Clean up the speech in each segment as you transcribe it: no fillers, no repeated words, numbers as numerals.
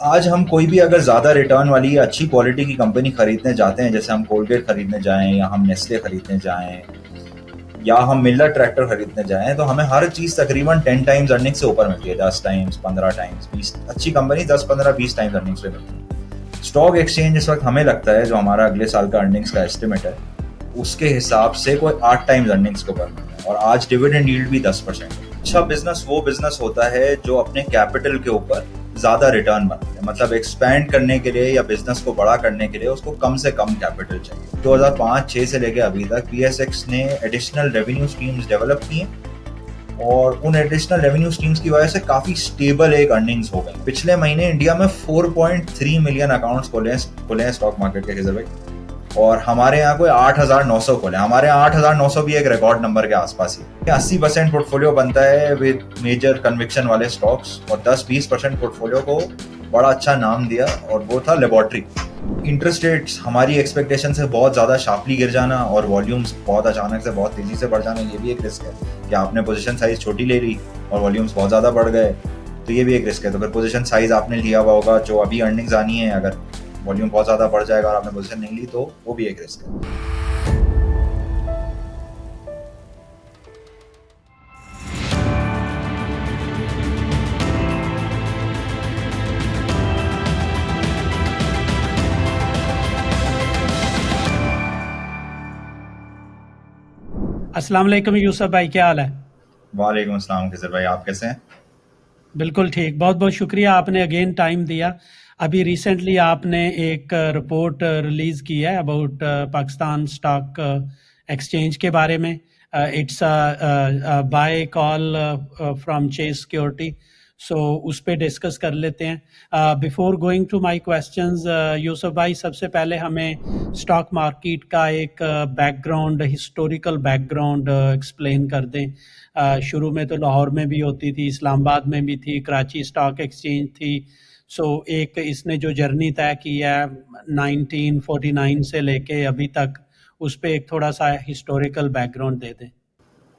आज हम कोई भी अगर ज़्यादा रिटर्न वाली या अच्छी क्वालिटी की कंपनी खरीदने जाते हैं, जैसे हम कोलगेट खरीदने जाएं या हम नेस्ले खरीदने जाएं या हम मिल्लर ट्रैक्टर खरीदने जाएं, तो हमें हर चीज़ तकरीबन 10 टाइम्स अर्निंग से ऊपर मिलती है। 10 टाइम्स, 15 टाइम्स, 20, अच्छी कंपनी 10, 15, 20 टाइम्स अर्निंग से मिलती है। स्टॉक एक्सचेंज इस वक्त हमें लगता है जो हमारा अगले साल का अर्निंग्स का एस्टिमेट है, उसके हिसाब से कोई 8 टाइम्स अर्निंग्स के ऊपर मिलता है। और आज डिविडेंड यील्ड भी 10%। अच्छा बिजनेस वो बिजनेस होता है जो अपने कैपिटल के ऊपर ज्यादा रिटर्न बनाते हैं। मतलब एक्सपैंड करने के लिए या बिजनेस को बड़ा करने के लिए उसको कम से कम कैपिटल चाहिए। 2005-6 से लेके अभी तक पीएसएक्स ने एडिशनल रेवेन्यू स्ट्रीम्स डेवलप की हैं और उन एडिशनल रेवेन्यू स्ट्रीम्स की वजह से काफी स्टेबल एक अर्निंग्स हो गई। पिछले महीने इंडिया में 4.3 मिलियन अकाउंट्स खुले हैं स्टॉक मार्केट के रिजर्व, और हमारे यहाँ कोई 8,900 खोले। हमारे यहाँ 8,900 भी एक रिकॉर्ड नंबर के आसपास ही। 80% पोर्टफोलियो बनता है विद मेजर कन्विक्शन वाले स्टॉक्स, और 10-20% पोर्टफोलियो को बड़ा अच्छा नाम दिया, और वो था लेबोरेटरी। इंटरेस्ट रेट्स हमारी एक्सपेक्टेशन से बहुत ज़्यादा शार्पली गिर जाना और वॉल्यूम्स बहुत अचानक से बहुत तेज़ी से बढ़ जाना, ये भी एक रिस्क है कि आपने पोजीशन साइज छोटी ले ली और वॉल्यूम्स बहुत ज़्यादा बढ़ गए, तो ये भी एक रिस्क है। तो फिर पोजीशन साइज आपने लिया हुआ होगा, जो अभी अर्निंग्स आनी है, अगर वॉल्यूम बहुत ज़्यादा बढ़ जाएगा और आपने पोजीशन नहीं ली, तो वो भी एक रिस्क है। अस्सलाम वालेकुम यूसुफ भाई, क्या हाल है? वालेकुम अस्सलाम खिजर भाई, आप कैसे हैं? बिल्कुल ठीक। बहुत बहुत शुक्रिया, आपने अगेन टाइम दिया। अभी रिसेंटली आपने एक रिपोर्ट रिलीज़ की है अबाउट पाकिस्तान स्टॉक एक्सचेंज के बारे में। It's buy call from Chase Security. So उस पे डिस्कस कर लेते हैं। Before going to my questions, Yusuf भाई सबसे पहले हमें स्टॉक मार्केट का एक बैकग्राउंड, हिस्टोरिकल बैकग्राउंड एक्सप्लेन कर दें। शुरू में तो लाहौर में भी होती थी, इस्लामाबाद में भी थी, कराची स्टॉक एक्सचेंज थी। सो एक इसने जो जर्नी तय की है 1949 से लेके अभी तक, उस पे एक थोड़ा सा हिस्टोरिकल बैकग्राउंड दे दें।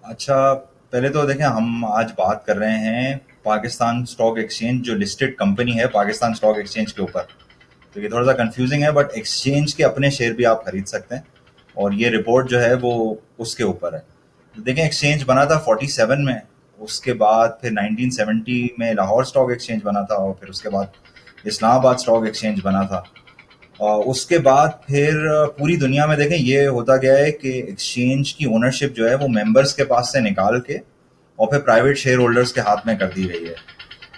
अच्छा, पहले तो देखें, हम आज बात कर रहे हैं पाकिस्तान स्टॉक एक्सचेंज, जो लिस्टेड कंपनी है पाकिस्तान स्टॉक एक्सचेंज के ऊपर। तो ये थोड़ा सा कंफ्यूजिंग है, बट एक्सचेंज के अपने शेयर भी आप खरीद सकते हैं, और ये रिपोर्ट जो है वो उसके ऊपर है। तो देखें, एक्सचेंज बना था 47 में, उसके बाद फिर 1970 में लाहौर स्टॉक एक्सचेंज बना था, और फिर उसके बाद इस्लामाबाद स्टॉक एक्सचेंज बना था। उसके बाद फिर पूरी दुनिया में देखें ये होता गया है कि एक्सचेंज की ओनरशिप जो है वो मेंबर्स के पास से निकाल के और फिर प्राइवेट शेयर होल्डर्स के हाथ में कर दी गई है।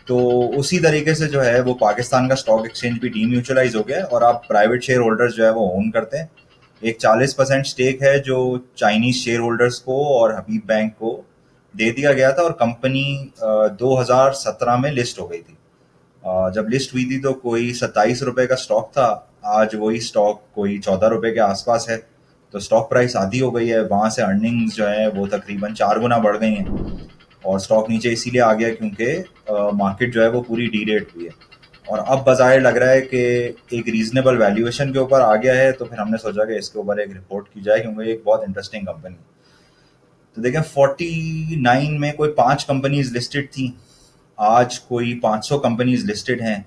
तो उसी तरीके से जो है वो पाकिस्तान का स्टॉक एक्सचेंज भी डीम्यूचुअलाइज हो गया है, और आप प्राइवेट शेयर होल्डर्स जो है वो ओन करते हैं। एक 40% स्टेक है जो चाइनीज शेयर होल्डर्स को और हबीब बैंक को दे दिया गया था, और कंपनी 2017 में लिस्ट हो गई थी। जब लिस्ट हुई थी तो कोई 27 रुपए का स्टॉक था। आज वही स्टॉक कोई 14 रुपए के आसपास है। तो स्टॉक प्राइस आधी हो गई है, वहां से अर्निंग्स जो है वो तकरीबन 4 गुना बढ़ गई हैं। और स्टॉक नीचे इसीलिए आ गया क्योंकि मार्केट जो है वो पूरी डी रेट हुई है, और अब बाजार लग रहा है कि एक रीजनेबल वैल्यूएशन के ऊपर आ गया है। तो फिर हमने सोचा कि इसके ऊपर एक रिपोर्ट की जाए, क्योंकि एक बहुत इंटरेस्टिंग कंपनी है। तो देखें, 49 में कोई 5 कंपनीज लिस्टेड थी, आज कोई 500 कंपनीज लिस्टेड हैं।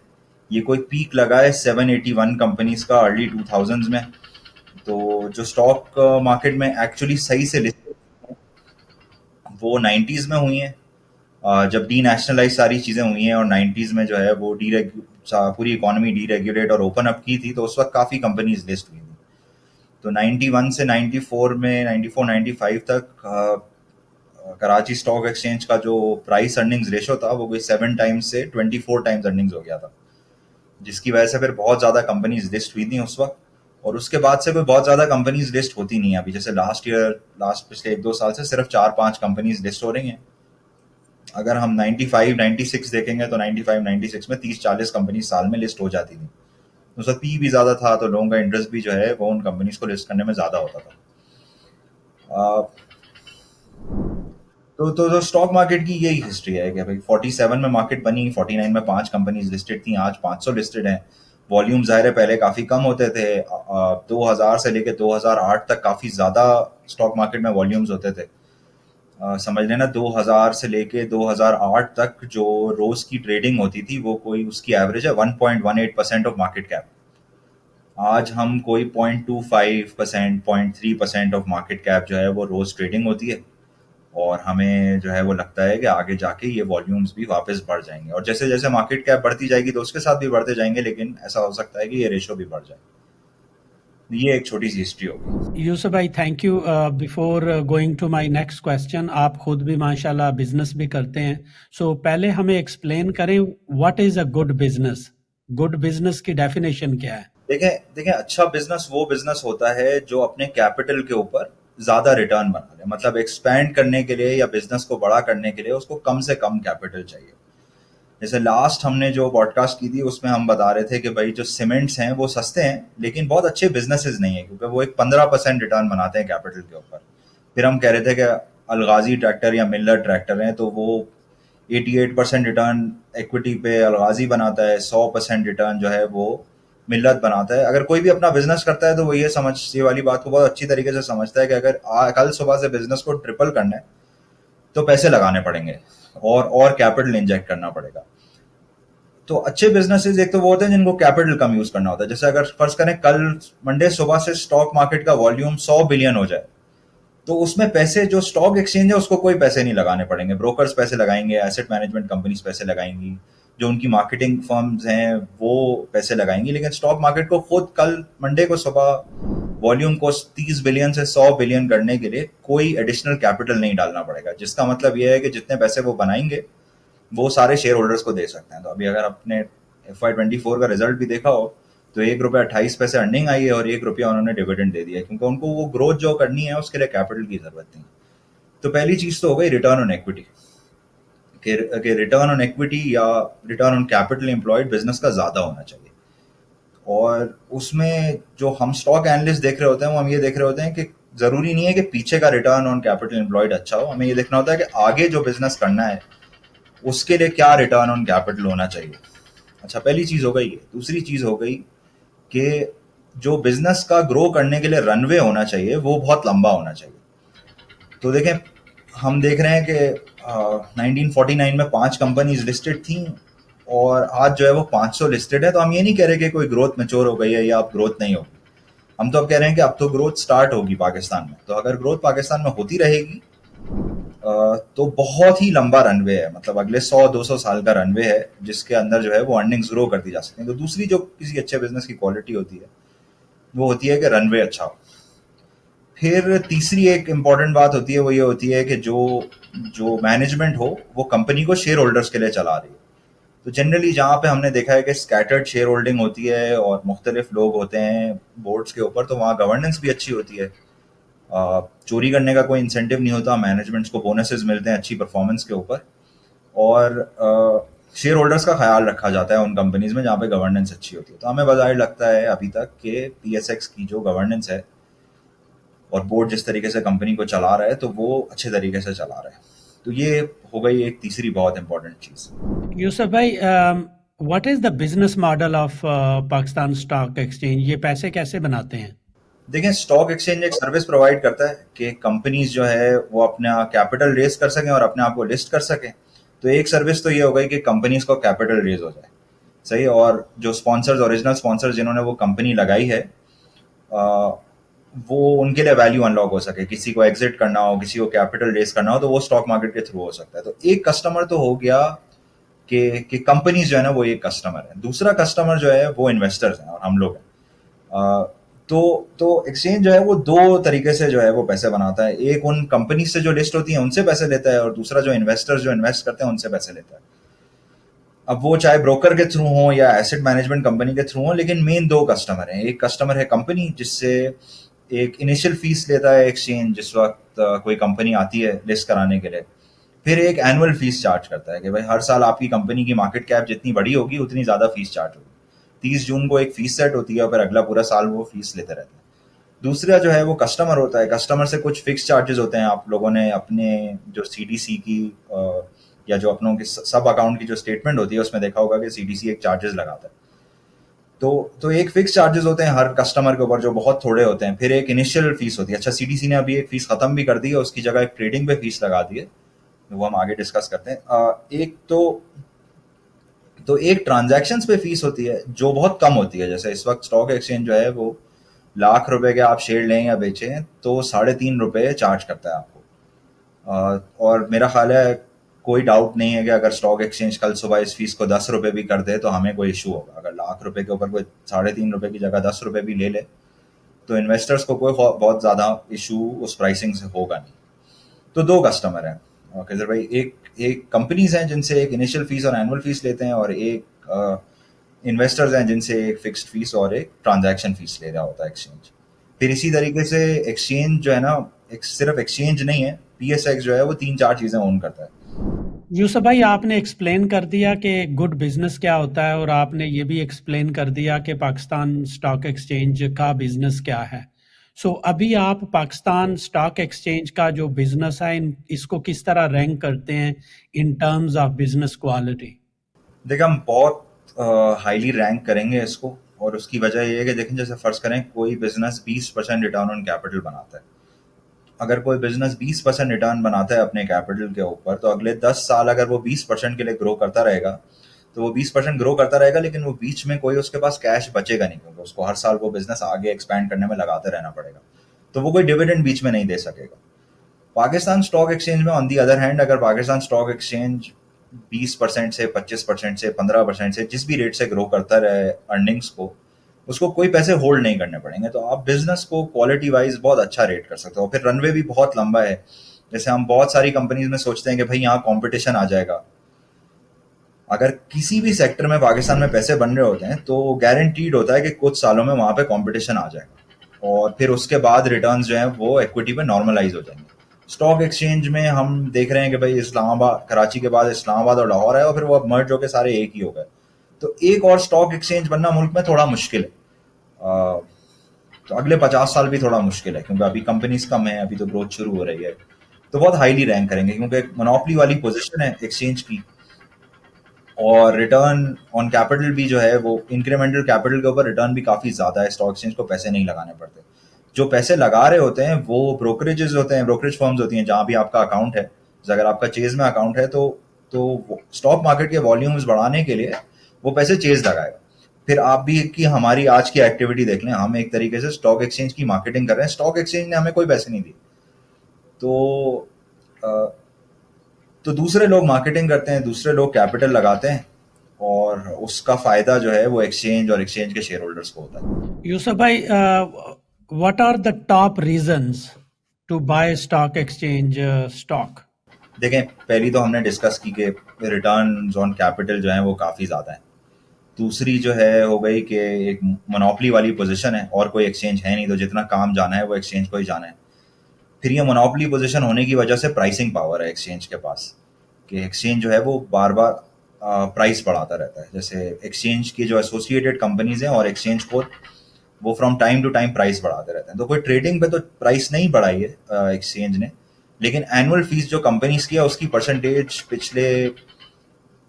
ये कोई पीक लगा है 781 कंपनीज का अर्ली 2000s में। तो जो स्टॉक मार्केट में एक्चुअली सही से लिस्टेड वो 90s में हुई हैं, जब डी नेशनलाइज सारी चीज़ें हुई हैं, और 90s में जो है वो पूरी इकोनॉमी डीरेगुलेट और ओपन अप की थी, तो उस वक्त काफ़ी कंपनीज लिस्ट हुई थी। तो 91 से 94 में, 94 95 तक कराची स्टॉक एक्सचेंज का जो प्राइस अर्निंग्स रेशो था वो कोई 7 टाइम्स से 24 टाइम्स अर्निंग्स हो गया था, जिसकी वजह से फिर बहुत ज़्यादा कंपनीज लिस्ट हुई थी उस वक्त। और उसके बाद से कोई बहुत ज़्यादा कंपनीज लिस्ट होती नहीं है अभी। जैसे लास्ट पिछले 1-2 साल से सिर्फ 4-5 कंपनीज लिस्ट हो रही हैं। अगर हम 95 96 देखेंगे तो 95 96 में 30-40 कंपनी साल में लिस्ट हो जाती थी। उसका पी भी ज़्यादा था, तो लोगों का इंटरेस्ट भी जो है वो उन कंपनीज को लिस्ट करने में ज़्यादा होता था। तो स्टॉक मार्केट की यही हिस्ट्री है कि भाई 47 में मार्केट बनी, 49 में 5 कंपनीज लिस्टेड थी, आज 500 लिस्टेड हैं। वॉल्यूम ज़ाहिर है पहले काफ़ी कम होते थे। 2000 से लेकर 2008 तक काफ़ी ज़्यादा स्टॉक मार्केट में वॉल्यूम्स होते थे। समझ लेना 2000 से लेके 2008 तक जो रोज की ट्रेडिंग होती थी वो कोई उसकी एवरेज है 1.18% ऑफ मार्केट कैप। आज हम कोई 0.25%, 0.3% ऑफ मार्केट कैप जो है वो रोज ट्रेडिंग होती है। और हमें जो है वो लगता है कि आगे जाके ये वॉल्यूम्स भी वापस बढ़ जाएंगे, और जैसे जैसे मार्केट कैप बढ़ती जाएगी तो उसके साथ भी बढ़ते जाएंगे, लेकिन ऐसा हो सकता है कि ये रेशो भी बढ़ जाए। ये एक छोटी सी हिस्ट्री होगी। यूसुफ भाई thank you. Before going to my next question, आप खुद भी माशाल्लाह बिजनेस भी करते हैं, सो पहले हमें एक्सप्लेन करें what is a good business. Good business की डेफिनेशन क्या है? देखें देखें, अच्छा बिजनेस वो बिजनेस होता है जो अपने कैपिटल के ऊपर ज्यादा रिटर्न बना ले। मतलब एक्सपैंड करने के लिए या बिजनेस को बड़ा करने के लिए उसको कम से कम कैपिटल चाहिए। जैसे लास्ट हमने जो पॉडकास्ट की थी उसमें हम बता रहे थे कि भाई जो सीमेंट्स हैं वो सस्ते हैं लेकिन बहुत अच्छे बिजनेसेस नहीं है, क्योंकि वो एक 15% रिटर्न बनाते हैं कैपिटल के ऊपर। फिर हम कह रहे थे कि अलगाजी ट्रैक्टर या मिल्लर ट्रैक्टर हैं तो वो 88% रिटर्न इक्विटी पे अलगाजी बनाता है, 100% रिटर्न जो है वो मिल्लत बनाता है। अगर कोई भी अपना बिजनेस करता है तो वो ये वाली बात को बहुत अच्छी तरीके से समझता है कि अगर कल सुबह से बिजनेस को ट्रिपल करना है तो पैसे लगाने पड़ेंगे और कैपिटल इंजेक्ट करना पड़ेगा। तो अच्छे बिजनेसेस एक तो वो होते हैं जिनको कैपिटल कम यूज करना होता है। जैसे अगर फर्ज करें कल मंडे सुबह से स्टॉक मार्केट का वॉल्यूम 100 बिलियन हो जाए तो उसमें पैसे, जो स्टॉक एक्सचेंज है उसको कोई पैसे नहीं लगाने पड़ेंगे, ब्रोकर्स पैसे लगाएंगे, एसेट मैनेजमेंट कंपनीज पैसे लगाएंगी, जो उनकी मार्केटिंग फर्म्स हैं वो पैसे लगाएंगी। लेकिन स्टॉक मार्केट को खुद कल मंडे को सुबह वॉल्यूम को 30 बिलियन से 100 बिलियन करने के लिए कोई एडिशनल कैपिटल नहीं डालना पड़ेगा, जिसका मतलब यह है कि जितने पैसे वो बनाएंगे वो सारे शेयर होल्डर्स को दे सकते हैं। तो अभी अगर आपने FY24 का रिजल्ट भी देखा हो तो ₹1.28 अर्निंग आई है और ₹1 उन्होंने डिविडेंड दे दिया है, क्योंकि उनको वो ग्रोथ जो करनी है उसके लिए कैपिटल की जरूरत नहीं। तो पहली चीज तो हो गई रिटर्न ऑन इक्विटी, कि रिटर्न ऑन इक्विटी या return on capital employed business का ज्यादा होना चाहिए। और उसमें जो हम स्टॉक एनालिस्ट देख रहे होते हैं वो हम ये देख रहे होते हैं कि जरूरी नहीं है कि पीछे का रिटर्न ऑन कैपिटल एम्प्लॉयड अच्छा हो, हमें ये देखना होता है कि आगे जो बिजनेस करना है उसके लिए क्या रिटर्न ऑन कैपिटल होना चाहिए। अच्छा, पहली चीज हो गई। दूसरी चीज हो गई कि जो बिजनेस का ग्रो करने के लिए रनवे होना चाहिए वो बहुत लंबा होना चाहिए। तो देखें, हम देख रहे हैं कि 1949 में 5 कंपनीज लिस्टेड थी और आज जो है वो 500 लिस्टेड है। तो हम ये नहीं कह रहे कि कोई ग्रोथ मेच्योर हो गई है या अब ग्रोथ नहीं होगी। हम तो अब कह रहे हैं कि अब तो ग्रोथ स्टार्ट होगी पाकिस्तान में। तो अगर ग्रोथ पाकिस्तान में होती रहेगी तो बहुत ही लंबा रनवे है, मतलब अगले 100-200 साल का रनवे है जिसके अंदर जो है वो अर्निंग्स ग्रो करती जा सकती हैं। तो दूसरी जो किसी अच्छे बिजनेस की क्वालिटी होती है वो होती है कि रनवे अच्छा हो। फिर तीसरी एक इम्पॉर्टेंट बात होती है वो ये होती है कि जो जो मैनेजमेंट हो वो कंपनी को शेयर होल्डर्स के लिए चला रही है। तो जनरली जहाँ पे हमने देखा है कि स्कैटर्ड शेयर होल्डिंग होती है और मुख्तलिफ लोग होते हैं बोर्ड्स के ऊपर, तो वहाँ गवर्नेंस भी अच्छी होती है। चोरी करने का कोई इंसेंटिव नहीं होता, मैनेजमेंट्स को बोनसेस मिलते हैं अच्छी परफॉर्मेंस के ऊपर, और शेयर होल्डर्स का ख्याल रखा जाता है उन कंपनीज में जहाँ पे गवर्नेंस अच्छी होती है। तो हमें बाजार लगता है अभी तक कि PSX की जो गवर्नेंस है और बोर्ड जिस तरीके से कंपनी को चला रहा है तो वो अच्छे तरीके से चला रहा है। तो ये हो गई एक तीसरी बहुत इंपॉर्टेंट चीज़। यूसुफ भाई, what is the business model of Pakistan stock exchange? ये पैसे कैसे बनाते हैं? देखें, स्टॉक एक्सचेंज एक सर्विस प्रोवाइड करता है कि कंपनीज जो है वो अपना कैपिटल रेज कर सकें और अपने आप को लिस्ट कर सकें। तो एक सर्विस तो ये हो गई कि कंपनीज को कैपिटल रेज हो जाए, सही। और जो स्पॉन्सर्स, ओरिजिनल स्पॉन्सर्स जिन्होंने वो कंपनी लगाई है, आ, वो उनके लिए वैल्यू अनलॉक हो सके। किसी को एग्जिट करना हो, किसी को कैपिटल रेज करना हो तो वो स्टॉक मार्केट के थ्रू हो सकता है। तो एक कस्टमर तो हो गया कि कंपनीज जो है ना वो एक कस्टमर है। दूसरा कस्टमर जो है वो इन्वेस्टर्स हैं और हम लोग हैं। तो एक्सचेंज जो है वो दो तरीके से जो है वो पैसे बनाता है। एक उन कंपनी से जो लिस्ट होती है उनसे पैसे लेता है, और दूसरा जो इन्वेस्टर्स जो इन्वेस्ट करते हैं उनसे पैसे लेता है। अब वो चाहे ब्रोकर के थ्रू हो या एसेट मैनेजमेंट कंपनी के थ्रू हो, लेकिन मेन दो कस्टमर हैं। एक कस्टमर है कंपनी, जिससे एक इनिशियल फीस लेता है एक्सचेंज जिस वक्त कोई कंपनी आती है लिस्ट कराने के लिए। फिर एक एनुअल फीस चार्ज करता है कि भाई हर साल आपकी कंपनी की मार्केट कैप जितनी बड़ी होगी उतनी ज़्यादा फीस चार्ज होगी। 30 जून को एक फीस सेट होती है और फिर अगला पूरा साल वो फीस लेते रहते हैं। दूसरा जो है वो कस्टमर होता है। कस्टमर से कुछ फिक्स चार्जेस होते हैं। आप लोगों ने अपने जो CDC की या जो अपनों की सब अकाउंट की जो स्टेटमेंट होती है उसमें देखा होगा कि CDC एक चार्जेस लगाता है। तो एक फिक्स चार्जेस होते हैं हर कस्टमर के ऊपर जो बहुत थोड़े होते हैं, फिर एक इनिशियल फीस होती है। अच्छा, सीडीसी ने अभी एक फीस खत्म भी कर दी है, उसकी जगह एक ट्रेडिंग पे फीस लगा दी है, वो हम आगे डिस्कस करते हैं। एक तो एक ट्रांजैक्शंस पे फीस होती है जो बहुत कम होती है। जैसे इस वक्त स्टॉक एक्सचेंज जो है वो लाख रुपए के आप शेयर लें या बेचें तो 3.5 रुपए चार्ज करता है आपको। और मेरा ख्याल है कोई डाउट नहीं है कि अगर स्टॉक एक्सचेंज कल सुबह इस फीस को 10 रुपए भी कर दे तो हमें कोई इशू होगा। अगर लाख रुपए के ऊपर कोई 3.5 रुपए की जगह 10 रुपए भी ले ले तो इन्वेस्टर्स को कोई बहुत ज़्यादा इशू उस प्राइसिंग से होगा नहीं। तो दो कस्टमर हैं केजर भाई, एक एक कंपनीज हैं जिनसे एक इनिशियल फीस और एनुअल फीस लेते हैं, और एक इन्वेस्टर्स हैं जिनसे एक फिक्स्ड फीस और एक ट्रांजैक्शन फीस ले रहा होता है एक्सचेंज। फिर इसी तरीके से एक्सचेंज जो है ना, एक सिर्फ एक्सचेंज नहीं है, पीएसएक्स जो है वो 3-4 चीज़ें ओन करता है। यूसुफ भाई, आपने एक्सप्लेन कर दिया कि गुड बिजनेस क्या होता है, और आपने ये भी एक्सप्लेन कर दिया कि पाकिस्तान स्टॉक एक्सचेंज का बिजनेस क्या है। सो अभी आप पाकिस्तान स्टॉक एक्सचेंज का जो बिजनेस है इसको किस तरह रैंक करते हैं in terms of business quality? देखिए, हम बहुत हाईली रैंक करेंगे इसको, और उसकी वजह ये है कि देखें, जैसे फर्ज करें कोई बिजनेस 20% रिटर्न ऑन कैपिटल बनाता है। अगर कोई बिजनेस 20% रिटर्न बनाता है अपने कैपिटल के ऊपर, तो अगले 10 साल अगर वो 20% के लिए ग्रो करता रहेगा तो वो 20% ग्रो करता रहेगा, लेकिन वो बीच में कोई उसके पास कैश बचेगा नहीं, क्योंकि उसको हर साल वो बिजनेस आगे एक्सपैंड करने में लगाते रहना पड़ेगा। तो वो कोई डिविडेंड बीच में नहीं दे सकेगा। पाकिस्तान स्टॉक एक्सचेंज में ऑन दी अदर हैंड, अगर पाकिस्तान स्टॉक एक्सचेंज 20% से 25% से 15% से जिस भी रेट से ग्रो करता रहे अर्निंग्स को, उसको कोई पैसे होल्ड नहीं करने पड़ेंगे, तो आप बिजनेस को क्वालिटी वाइज बहुत अच्छा रेट कर सकते हो। फिर रनवे भी बहुत लंबा है। जैसे हम बहुत सारी कंपनीज में सोचते हैं कि भाई यहाँ कंपटीशन आ जाएगा, अगर किसी भी सेक्टर में पाकिस्तान में पैसे बन रहे होते हैं तो गारंटीड होता है कि कुछ सालों में वहां पे कंपटीशन आ जाएगा, और फिर उसके बाद रिटर्न्स जो हैं वो इक्विटी पे नॉर्मलाइज हो जाएंगे। स्टॉक एक्सचेंज में हम देख रहे हैं कि भाई इस्लामाबाद, कराची के बाद इस्लामाबाद और लाहौर है, और फिर वो अब मर्ज होकर सारे एक ही हो गए। तो एक और स्टॉक एक्सचेंज बनना मुल्क में थोड़ा मुश्किल है। अ, तो अगले 50 साल भी थोड़ा मुश्किल है, क्योंकि अभी कंपनीज कम है, अभी तो ग्रोथ शुरू हो रही है। तो बहुत हाईली रैंक करेंगे, क्योंकि एक मोनोपोली वाली पोजीशन है एक्सचेंज की, और रिटर्न ऑन कैपिटल भी जो है वो इंक्रीमेंटल कैपिटल के ऊपर रिटर्न भी काफ़ी ज़्यादा है। स्टॉक एक्सचेंज को पैसे नहीं लगाने पड़ते। जो पैसे लगा रहे होते हैं वो ब्रोकरेजेस होते हैं, ब्रोकरेज फर्म्स होती हैं जहाँ भी आपका अकाउंट है। जैसे अगर आपका चेज में अकाउंट है तो स्टॉक मार्केट के वॉल्यूम्स बढ़ाने के लिए वो पैसे चेज लगाएगा। फिर आप भी कि हमारी आज की एक्टिविटी देख लें, हम एक तरीके से स्टॉक एक्सचेंज की मार्केटिंग कर रहे हैं। स्टॉक एक्सचेंज ने हमें कोई पैसे नहीं दिए, तो अ, तो दूसरे लोग मार्केटिंग करते हैं, दूसरे लोग कैपिटल लगाते हैं, और उसका फायदा जो है वो एक्सचेंज और एक्सचेंज के शेयर होल्डर्स को होता है। यूसुफ भाई, what are the top reasons to buy stock exchange stock? देखें, पहली तो हमने डिस्कस की कि रिटर्न ऑन कैपिटल जो है वो काफ़ी ज़्यादा है। दूसरी जो है हो गई कि एक मोनोपोली वाली पोजीशन है, और कोई एक्सचेंज है नहीं, तो जितना काम जाना है वो एक्सचेंज को ही जाना है। फिर ये मोनोपोली पोजीशन होने की वजह से प्राइसिंग पावर है एक्सचेंज के पास, कि एक्सचेंज जो है वो बार बार प्राइस बढ़ाता रहता है। जैसे एक्सचेंज की जो एसोसिएटेड कंपनीज हैं और एक्सचेंज को, वो from time to time price बढ़ाते रहते हैं। तो कोई ट्रेडिंग पे तो प्राइस नहीं बढ़ाई है एक्सचेंज ने, लेकिन एनुअल फीस जो कंपनीज की है उसकी परसेंटेज पिछले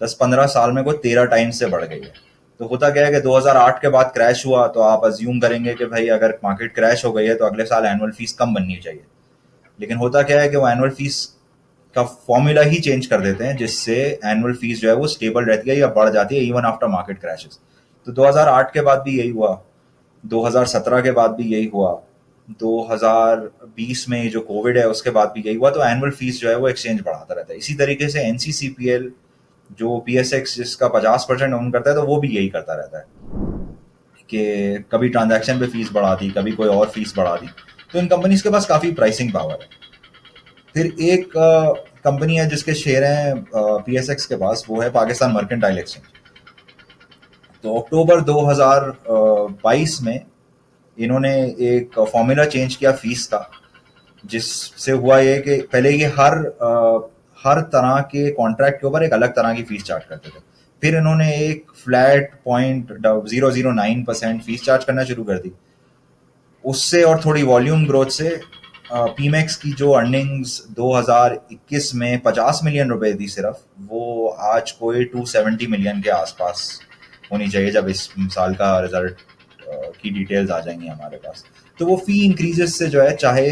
10-15 साल में कोई 13 टाइम्स से बढ़ गई है। तो होता क्या है कि 2008 के बाद क्रैश हुआ, तो आप अज्यूम करेंगे कि भाई अगर मार्केट क्रैश हो गई है तो अगले साल एनुअल फीस कम बननी चाहिए। लेकिन होता क्या है कि वो एनुअल फीस का फॉर्मूला ही चेंज कर देते हैं, जिससे एनुअल फीस जो है वो स्टेबल रहती है या बढ़ जाती है इवन आफ्टर मार्केट क्रैशेस। तो 2008 के बाद भी यही हुआ, 2017 के बाद भी यही हुआ, 2020 में जो कोविड है उसके बाद भी यही हुआ। तो एनुअल फीस जो है वो एक्सचेंज बढ़ाता रहता है। इसी तरीके से एनसीसीपीएल जो पीएसएक्स जिसका 50% ओन करता है, तो वो भी यही करता रहता है कि कभी ट्रांजैक्शन पे फीस बढ़ा दी, कभी कोई और फीस बढ़ा दी। तो इन कंपनीज के पास काफ़ी प्राइसिंग पावर है। फिर एक कंपनी है जिसके शेयर हैं पीएसएक्स के पास, वो है पाकिस्तान मर्केंटाइल एक्सचेंज। तो अक्टूबर 2022 में इन्होंने एक फॉर्मूला चेंज किया फीस का, जिससे हुआ ये कि पहले ये हर तरह के कॉन्ट्रैक्ट के ऊपर एक अलग तरह की फीस चार्ज करते थे। फिर इन्होंने एक फ्लैट 0.009% फीस चार्ज करना शुरू कर दी। उससे और थोड़ी वॉल्यूम ग्रोथ से पीमेक्स की जो अर्निंग्स 2021 में 50 मिलियन रुपए थी सिर्फ, वो आज कोई 270 मिलियन के आसपास होनी चाहिए जब इस साल का रिजल्ट की डिटेल्स आ जाएंगी हमारे पास। तो वो फी इंक्रीजेस से जो है, चाहे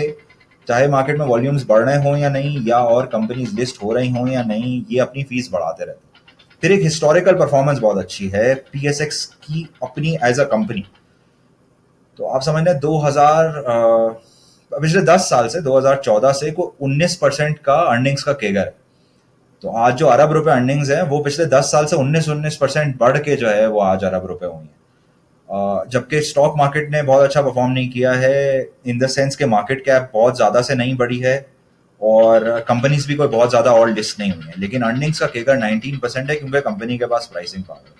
चाहे मार्केट में वॉल्यूम्स बढ़ रहे हों या नहीं, या और कंपनीज लिस्ट हो रही हों या नहीं, ये अपनी फीस बढ़ाते रहते हैं। फिर एक हिस्टोरिकल परफॉर्मेंस बहुत अच्छी है पीएसएक्स की अपनी एज अ कंपनी। तो आप समझ लें 2000 पिछले 10 साल से 2014 से को 19% का अर्निंग्स का केगर है। तो आज जो अरब रुपए अर्निंग्स है वो पिछले 10 साल से 19% बढ़ के जो है वो आज अरब रुपए हुई है। जबकि स्टॉक मार्केट ने बहुत अच्छा परफॉर्म नहीं किया है, इन द सेंस के मार्केट कैप बहुत ज़्यादा से नहीं बढ़ी है और कंपनीज भी कोई बहुत ज़्यादा और लिस्ट नहीं हुई है, लेकिन अर्निंग्स का केगर 19% है क्योंकि कंपनी के पास प्राइसिंग पावर है।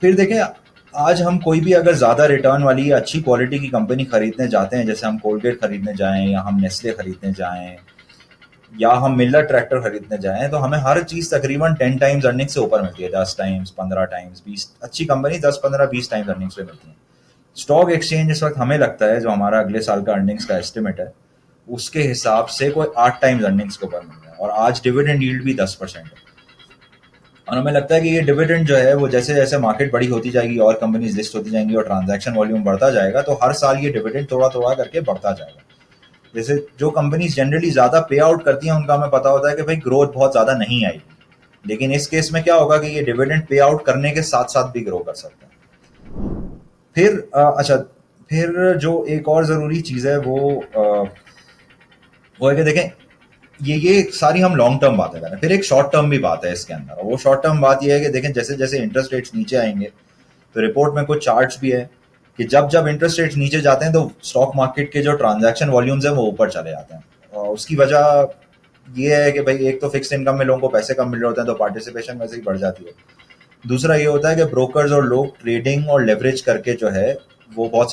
फिर देखें, आज हम कोई भी अगर ज़्यादा रिटर्न वाली या अच्छी क्वालिटी की कंपनी खरीदने जाते हैं, जैसे हम कोलगेट खरीदने जाएं या हम नेस्ले खरीदने जाएं या हम मिलर ट्रैक्टर खरीदने जाएं, तो हमें हर चीज़ तकरीबन 10 टाइम्स अर्निंग से ऊपर मिलती है, 10 टाइम्स, 15 टाइम्स, 20, अच्छी कंपनी 10, 15, 20 टाइम्स अर्निंग्स पे मिलती है। स्टॉक एक्सचेंज इस वक्त हमें लगता है जो हमारा अगले साल का अर्निंग्स का एस्टिमेट है उसके हिसाब से कोई 8 टाइम्स अर्निंग्स के ऊपर मिल रहा है, और आज डिविडेंड यील्ड भी 10% है। और हमें लगता है कि ये डिविडेंड जो है वो जैसे जैसे मार्केट बड़ी होती जाएगी और कंपनीज लिस्ट होती जाएंगी और ट्रांजैक्शन वॉल्यूम बढ़ता जाएगा, तो हर साल ये डिविडेंड थोड़ा थोड़ा करके बढ़ता जाएगा। जैसे जो कंपनीज जनरली ज़्यादा पे आउट करती हैं उनका हमें पता होता है कि भाई ग्रोथ बहुत ज़्यादा नहीं आएगी, लेकिन इस केस में क्या होगा कि ये डिविडेंड पे आउट करने के साथ साथ भी ग्रो कर सकते हैं। फिर अच्छा, फिर जो एक और ज़रूरी चीज़ है वो है कि देखें, ये सारी हम लॉन्ग टर्म बातें कर रहे हैं, फिर एक शॉर्ट टर्म भी बात है इसके अंदर, और वो शॉर्ट टर्म बात ये है कि देखें जैसे जैसे इंटरेस्ट रेट्स नीचे आएंगे, तो रिपोर्ट में कुछ चार्ट्स भी है कि जब जब इंटरेस्ट रेट्स नीचे जाते हैं तो स्टॉक मार्केट के जो ट्रांजैक्शन वॉल्यूम्स हैं वो ऊपर चले जाते हैं। और उसकी वजह ये है कि भाई एक तो फिक्स इनकम में लोगों को पैसे कम मिल रहे होते हैं तो पार्टिसिपेशन वैसे ही बढ़ जाती है। दूसरा ये होता है कि ब्रोकर्स और लोग ट्रेडिंग और लेवरेज करके जो है वो बहुत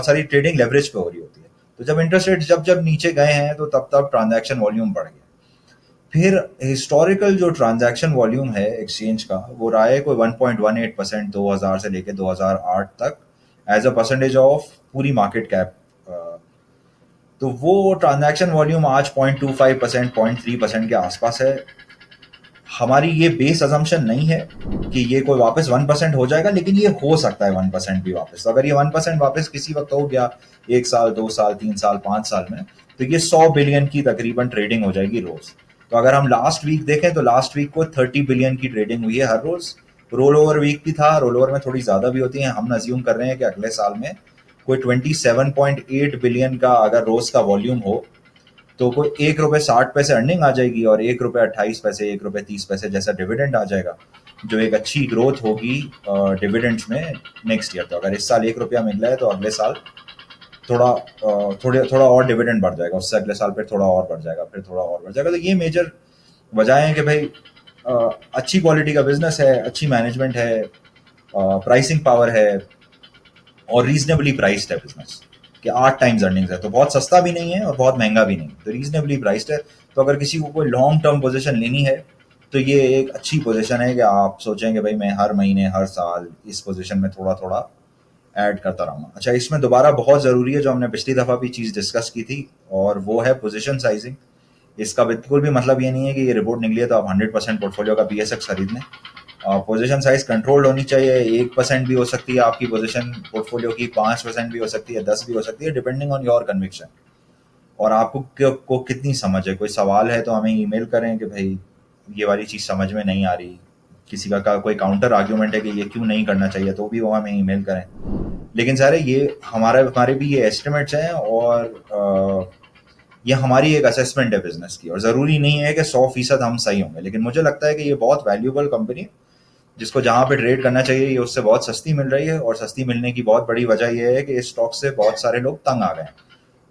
सारी ट्रेडिंग लेवरेज पे हो रही होती है। तो जब इंटरेस्ट रेट जब जब नीचे गए हैं तो तब तब ट्रांजैक्शन वॉल्यूम बढ़ गया। फिर हिस्टोरिकल जो ट्रांजैक्शन वॉल्यूम है एक्सचेंज का वो रहा है कोई 1.18% 2000 से लेके 2008 तक एज अ परसेंटेज ऑफ पूरी मार्केट कैप। तो वो ट्रांजैक्शन वॉल्यूम आज 0.25%, 0.3% के आसपास है। हमारी ये बेस अजम्पशन नहीं है कि ये कोई वापस 1% हो जाएगा, लेकिन ये हो सकता है 1% भी वापस। तो अगर ये 1% वापस किसी वक्त हो गया 1 साल, 2 साल, 3 साल, 5 साल में, तो ये 100 बिलियन की तकरीबन ट्रेडिंग हो जाएगी रोज। तो अगर हम लास्ट वीक देखें तो लास्ट वीक को 30 बिलियन की ट्रेडिंग हुई है हर रोज। रोल ओवर वीक भी था, रोल ओवर में थोड़ी ज्यादा भी होती है। हम अज्यूम कर रहे हैं कि अगले साल में कोई 27.8 बिलियन का अगर रोज का वॉल्यूम हो तो कोई 1 रुपये 60 पैसे अर्निंग आ जाएगी और 1 रुपये 28 पैसे, 1 रुपये 30 पैसे जैसा डिविडेंड आ जाएगा, जो एक अच्छी ग्रोथ होगी डिविडेंड्स में नेक्स्ट ईयर। तो अगर इस साल 1 रुपया मिल रहा है तो अगले साल थोड़ा और डिविडेंड बढ़ जाएगा, उससे अगले साल फिर थोड़ा और बढ़ जाएगा, फिर थोड़ा और बढ़ जाएगा। तो ये मेजर वजह है कि भाई अच्छी क्वालिटी का बिजनेस है, अच्छी मैनेजमेंट है, प्राइसिंग पावर है और रीजनेबली प्राइस्ड है बिजनेस कि 8 टाइम्स अर्निंग्स है। तो बहुत सस्ता भी नहीं है और बहुत महंगा भी नहीं, तो रीजनेबली प्राइस्ड है। तो अगर किसी को कोई लॉन्ग टर्म पोजीशन लेनी है तो ये एक अच्छी पोजीशन है कि आप सोचें कि भाई मैं हर महीने हर साल इस पोजीशन में थोड़ा थोड़ा ऐड करता रहूँगा। अच्छा, इसमें दोबारा बहुत ज़रूरी है जो हमने पिछली दफ़ा भी चीज़ डिस्कस की थी, और वो है पोजीशन साइजिंग। इसका बिल्कुल भी मतलब ये नहीं है कि ये रिपोर्ट निकली है तो आप 100% पोर्टफोलियो का पीएसएक्स खरीद लें। पोजीशन साइज कंट्रोल्ड होनी चाहिए। 1% भी हो सकती है आपकी पोजीशन पोर्टफोलियो की, 5% भी हो सकती है, 10 भी हो सकती है, डिपेंडिंग ऑन योर कन्विक्शन और आपको को कितनी समझ है। कोई सवाल है तो हमें ईमेल करें कि भाई ये वाली चीज़ समझ में नहीं आ रही, किसी का कोई काउंटर आर्ग्यूमेंट है कि ये क्यों नहीं करना चाहिए, तो भी वो हमें ईमेल करें। लेकिन सारे ये हमारे भी ये एस्टिमेट्स हैं और ये हमारी एक असेसमेंट है बिजनेस की, और ज़रूरी नहीं है कि 100% हम सही होंगे, लेकिन मुझे लगता है कि ये बहुत वैल्यूबल कंपनी जिसको जहाँ पे ट्रेड करना चाहिए ये उससे बहुत सस्ती मिल रही है। और सस्ती मिलने की बहुत बड़ी वजह यह है कि इस स्टॉक से बहुत सारे लोग तंग आ गए,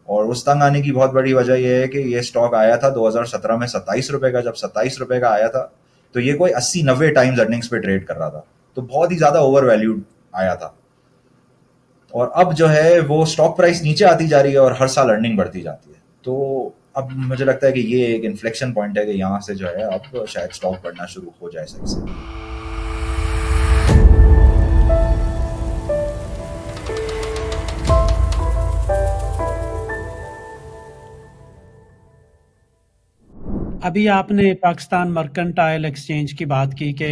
और उस तंग आने की बहुत बड़ी वजह यह है कि ये स्टॉक आया था 2017 में 27 रुपए का। जब 27 रुपए का आया था तो ये कोई 80-90 टाइम्स अर्निंग्स पे ट्रेड कर रहा था, तो बहुत ही ज़्यादा ओवर वैल्यूड आया था। और अब जो है वो स्टॉक प्राइस नीचे आती जा रही है और हर साल अर्निंग बढ़ती जाती है। तो अब मुझे लगता है कि ये एक इन्फ्लेक्शन पॉइंट है कि यहाँ से जो है अब शायद स्टॉक बढ़ना शुरू हो जाए सही से। अभी आपने पाकिस्तान मर्केंटाइल एक्सचेंज की बात की कि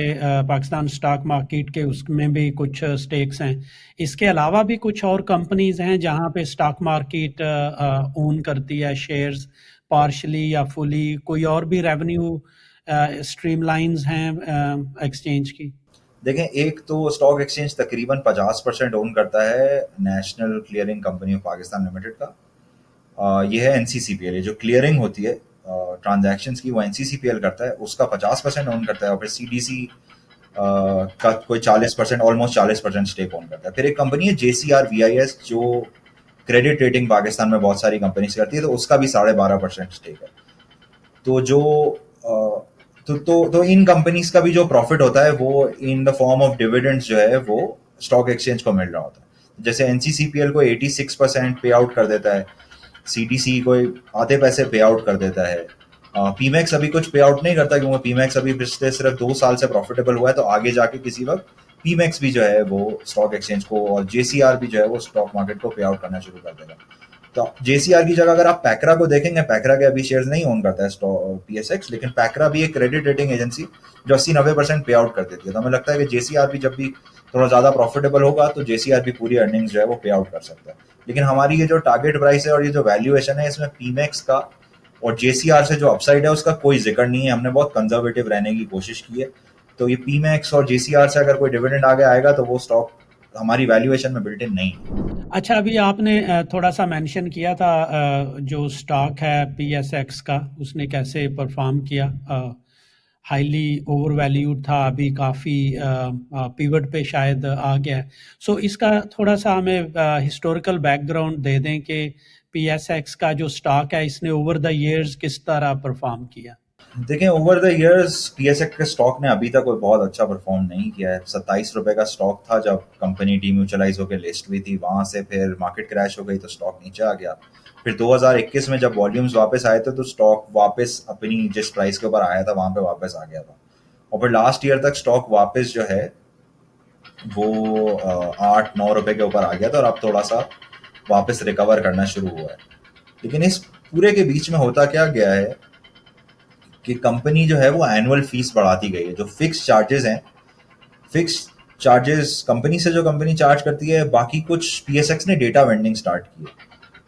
पाकिस्तान स्टॉक मार्केट के उसमें भी कुछ स्टेक्स हैं। इसके अलावा भी कुछ और कंपनीज हैं जहां पे स्टॉक मार्केट ओन करती है शेयर्स, पार्शली या फुली। कोई और भी रेवेन्यू स्ट्रीमलाइंस हैं एक्सचेंज की? देखें, एक तो स्टॉक एक्सचेंज तकरीबन 50% ओन करता है national clearing company of Pakistan limited का। ये है एनसीसीपीएल, ये जो क्लियरिंग होती है ट्रांजैक्शंस की, वो एनसीसीपीएल करता है, उसका 50% ओन करता है। और फिर सीडीसी का कोई 40%, ऑलमोस्ट 40% स्टेक ओन करता है। फिर एक कंपनी है जेसीआर वीआईएस, जो क्रेडिट रेटिंग पाकिस्तान में बहुत सारी कंपनी से करती है, तो उसका भी 12.5% स्टेक है। तो जो तो इन कंपनीज का भी जो प्रॉफिट होता है वो in the form of dividends जो है वो स्टॉक एक्सचेंज को मिल रहा होता है। जैसे एनसीसीपीएल को 86% पे आउट कर देता है, सीटीसी को आधे पैसे पे आउट कर देता है। पीमैक्स अभी कुछ पे आउट नहीं करता, क्योंकि पीमैक्स अभी पिछले सिर्फ 2 साल से प्रॉफिटेबल हुआ है, तो आगे जाके किसी वक्त पीमैक्स भी जो है वो स्टॉक एक्सचेंज को, और जेसीआर भी जो है वो स्टॉक मार्केट को पे आउट करना शुरू कर देगा। तो जेसीआर की जगह अगर आप पैकरा को देखेंगे, पैकरा के अभी शेयर्स नहीं ओन करता है पीएसएक्स, लेकिन पैकरा भी एक क्रेडिट रेटिंग एजेंसी जो 80-90% पे आउट कर देती है। तो हमें लगता है कि जेसीआर भी जब भी थोड़ा ज्यादा प्रॉफिटेबल होगा तो जेसीआर भी पूरी अर्निंग्स जो है वो पे आउट कर सकता है। लेकिन हमारी ये जो टारगेट प्राइस है और ये जो वैल्यूएशन है, इसमें पीमैक्स का और जेसीआर से जो अपसाइड है उसका कोई जिक्र नहीं है। हमने बहुत कंजर्वेटिव रहने की कोशिश की है। तो ये पीमैक्स और जेसीआर से अगर कोई डिविडेंड आगे आएगा तो वो स्टॉक हमारी वैल्यूएशन में बिल्ट इन नहीं है। अच्छा, अभी आपने थोड़ा-सा मेंशन किया था जो स्टॉक है पीएसएक्स का, उसने कैसे परफ़ॉर्म किया। हाइली ओवरवैल्यूड था, अभी काफ़ी पिवट पे शायद आ गया है। सो इसका थोड़ा-सा हमें हिस्टोरिकल बैकग्राउंड दे दें कि पीएसएक्स का जो स्टॉक है, इसने ओवर द इयर्स किस तरह परफ़ॉर्म किया? देखें, ओवर द इयर्स पीएसएक्स के स्टॉक ने अभी तक कोई बहुत अच्छा परफॉर्म नहीं किया है। 27 रुपए का स्टॉक था जब कंपनी डीम्यूचुअलाइज होकर लिस्ट हुई थी, वहां से फिर मार्केट क्रैश हो गई तो स्टॉक नीचे आ गया। फिर 2021 में जब वॉल्यूम्स वापस आए थे तो स्टॉक वापस अपनी जिस प्राइस के ऊपर आया था वहां पे वापस आ गया था। और फिर लास्ट ईयर तक स्टॉक वापस जो है वो 8-9 रुपए के ऊपर आ गया था, और अब थोड़ा सा वापस रिकवर करना शुरू हुआ है। लेकिन इस पूरे के बीच में होता क्या गया है कि कंपनी जो है वो एनुअल फीस बढ़ाती गई है। जो फिक्स चार्जेस हैं, फिक्स चार्जेस कंपनी से जो कंपनी चार्ज करती है, बाकी कुछ पीएसएक्स ने डेटा वेंडिंग स्टार्ट की है,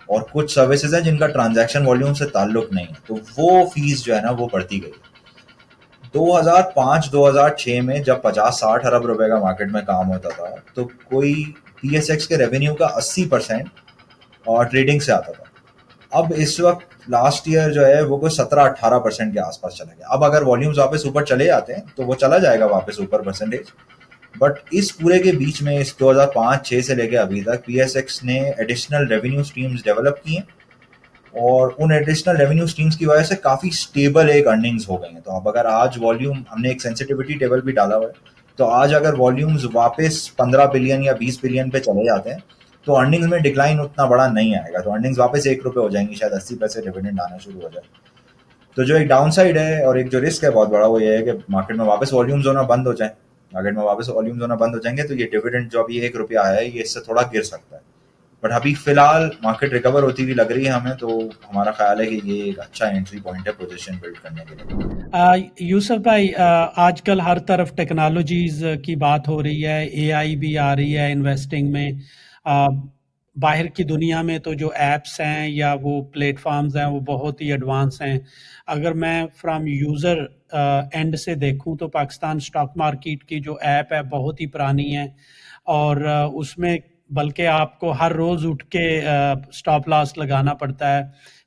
और कुछ सर्विसेज हैं जिनका ट्रांजैक्शन वॉल्यूम से ताल्लुक नहीं है, तो वो फीस जो है ना वो बढ़ती गई। 2005-2006 में जब 50-60 अरब रुपए का मार्केट में काम होता था, तो कोई पीएसएक्स के रेवेन्यू का 80% और ट्रेडिंग से आता था। अब इस वक्त लास्ट ईयर जो है वो कोई 17-18% के आसपास चला गया। अब अगर वॉल्यूम्स वापस ऊपर चले जाते हैं तो वो चला जाएगा वापस ऊपर परसेंटेज। बट इस पूरे के बीच में, इस 2005-6 से लेके अभी तक पीएसएक्स ने एडिशनल रेवेन्यू स्ट्रीम्स डेवलप किए, और उन एडिशनल रेवेन्यू स्ट्रीम्स की वजह से काफी स्टेबल एक अर्निंग्स हो गई हैं। तो अब अगर आज वॉल्यूम, हमने एक सेंसिटिविटी टेबल भी डाला हुआ है, तो आज अगर वॉल्यूम्स वापस 15 बिलियन या 20 बिलियन पे चले जाते हैं तो अर्निंग्स में डिक्लाइन उतना बड़ा नहीं आएगा। तो अर्निंग्स वापस 1 रुपए हो जाएंगी, शायद 80 पैसे डिविडेंड आना शुरू हो जाए। तो जो एक डाउन साइड है और एक जो रिस्क है बहुत बड़ा, वो ये है कि मार्केट में वापस वॉल्यूम्स होना बंद हो जाए। मार्केट में वापस वॉल्यूम्स होना बंद हो जाएंगे तो ये डिविडेंड जो अभी 1 रुपया आया है, ये इससे थोड़ा गिर सकता है। बट अभी फिलहाल मार्केट रिकवर होती हुई लग रही है हमें, तो हमारा ख्याल है कि ये एक अच्छा एंट्री पॉइंट है पोजीशन बिल्ड करने के लिए। यूसुफ भाई, आजकल हर तरफ टेक्नोलॉजीज की बात हो रही है, एआई भी आ रही है इन्वेस्टिंग में। आ, बाहर की दुनिया में तो जो एप्स हैं या वो प्लेटफॉर्म्स हैं वो बहुत ही एडवांस हैं। अगर मैं फ्रॉम यूज़र एंड से देखूं तो पाकिस्तान स्टॉक मार्केट की जो ऐप है बहुत ही पुरानी है, और उसमें बल्कि आपको हर रोज़ उठ के स्टॉप लॉस लगाना पड़ता है,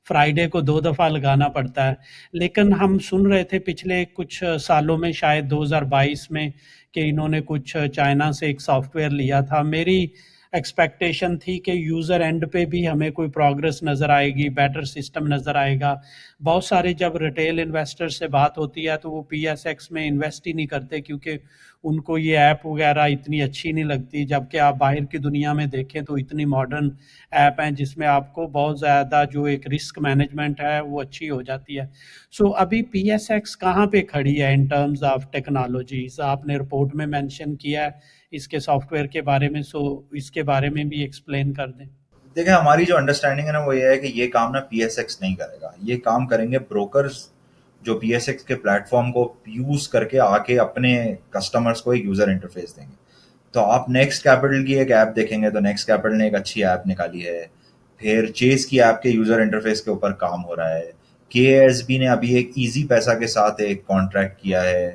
फ्राइडे को 2 दफ़ा लगाना पड़ता है। लेकिन हम सुन रहे थे पिछले कुछ सालों में, शायद 2022 में, कि इन्होंने कुछ चाइना से एक सॉफ्टवेयर लिया था। मेरी एक्सपेक्टेशन थी कि यूज़र एंड पे भी हमें कोई प्रोग्रेस नज़र आएगी, बेटर सिस्टम नज़र आएगा। बहुत सारे जब रिटेल इन्वेस्टर से बात होती है तो वो पीएसएक्स में इन्वेस्ट ही नहीं करते, क्योंकि उनको ये ऐप वगैरह इतनी अच्छी नहीं लगती। जबकि आप बाहर की दुनिया में देखें तो इतनी मॉडर्न ऐप हैं जिसमें आपको बहुत ज़्यादा जो एक रिस्क मैनेजमेंट है वो अच्छी हो जाती है। सो अभी पीएसएक्स कहाँ पे खड़ी है इन टर्म्स ऑफ टेक्नोलॉजीज? आपने रिपोर्ट में मेंशन किया है इसके सॉफ्टवेयर के बारे में, सो इसके बारे में भी एक्सप्लेन कर दें। देखिए, हमारी जो अंडरस्टैंडिंग है ना वो ये है कि ये काम ना पीएसएक्स नहीं करेगा, ये काम करेंगे ब्रोकर्स। जो PSX के प्लेटफॉर्म को यूज करके आके अपने कस्टमर्स को एक यूजर इंटरफेस देंगे। तो आप नेक्स्ट कैपिटल की एक ऐप देखेंगे तो नेक्स्ट कैपिटल ने एक अच्छी ऐप निकाली है। फिर चेस की ऐप के यूजर इंटरफेस के ऊपर काम हो रहा है। KSB ने अभी एक इजी पैसा के साथ एक कॉन्ट्रैक्ट किया है।